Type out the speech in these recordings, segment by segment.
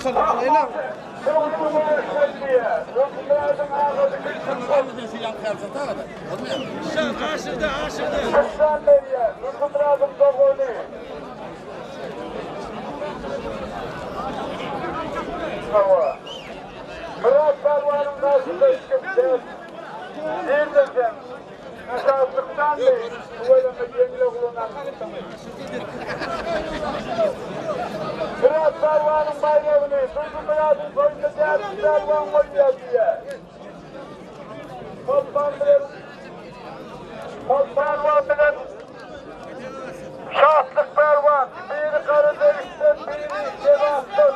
صلى علينا Biraz Sarvan'ın bayrağını, Duygu Murat'ın koyunda diğer Sarvan koyuyor diye. Sarvan bilen şahslık Sarvan, biri Karadeniz'den, biri Cevap'tan.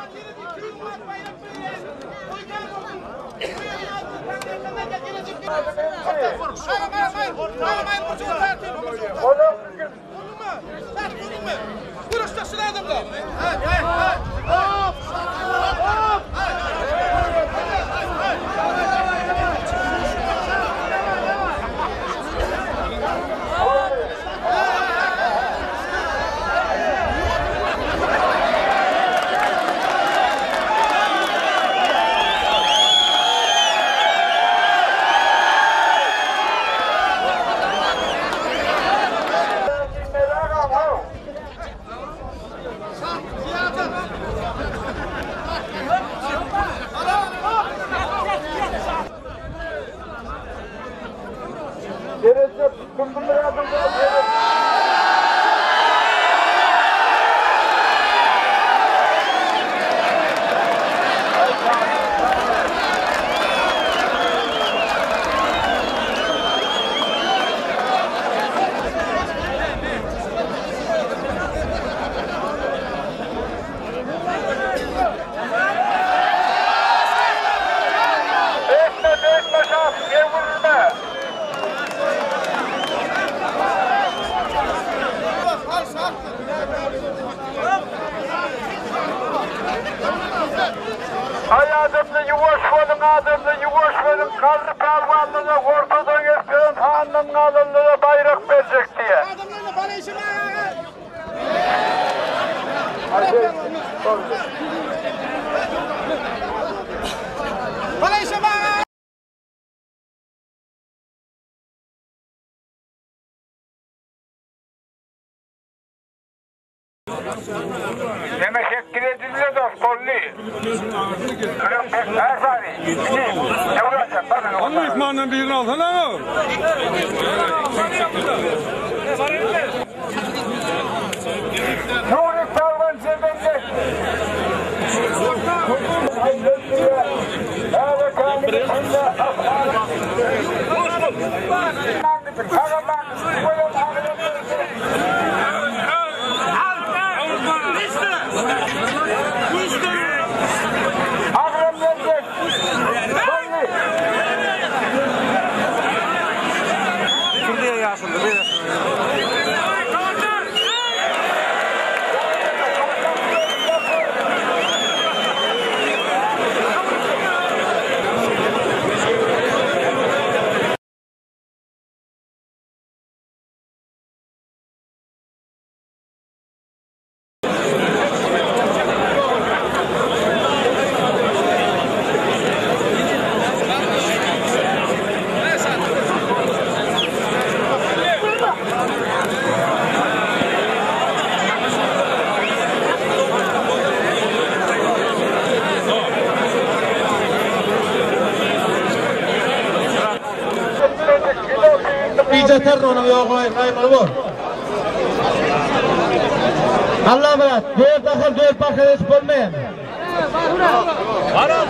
Hayatımda yuvaş verin, adımda yuvaş verin, karlı kalvanlığına ortadan geçtiren hanının kalınlığına bayrak verecek diye. Adımlarına bana işi var. Bana işi var. Teşekkür edildi dost, kolli. Onun ekmanının birini alsana mı? Nuri Sarvan cebinde. Terror'un yoğun kaymalı var. Allah bilir, dört akıl dört bakır hiç bulmayın. Bana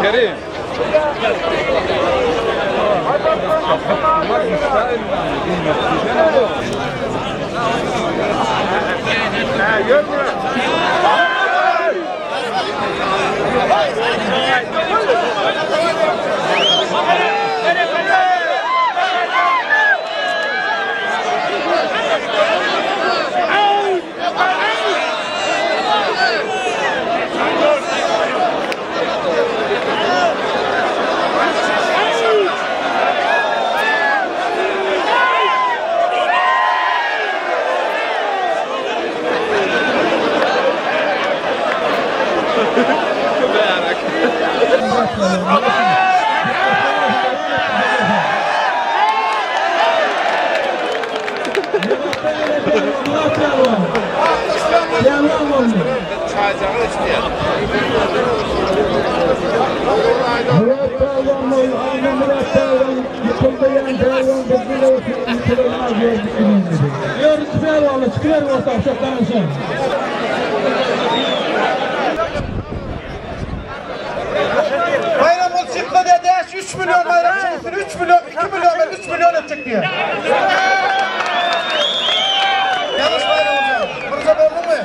Kerim. Bayram ol çıktı dedi. 3 milyon bayram çıksın. 3 milyon, 2 milyon, 3 milyon edecek diye. Yanlış bayram hocam. Burası oldu mu?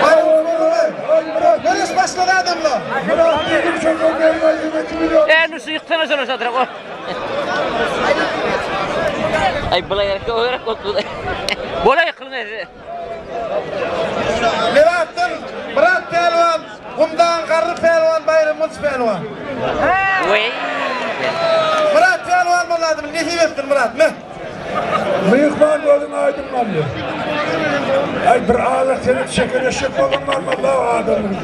Bayram oldu mu? Neresi başladı adamla? Nusu yıktığına sonra satırım. Ay bulayarak olarak oldu. Bola yıkılın dedi. Levat'ın Murat Pelvan, Kumdan Karlı Pelvan, Bayram Muts Pelvan. Vay. Murat Pelvan bunlardım. Ne hibettin Murat? Ne? Bıyıkman yolun aydınlanıyor. Ay bir ağırlık seni şeker eşek olunlar mı Allah adamın?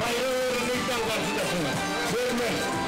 Bayrağı karşıdasın. Görme.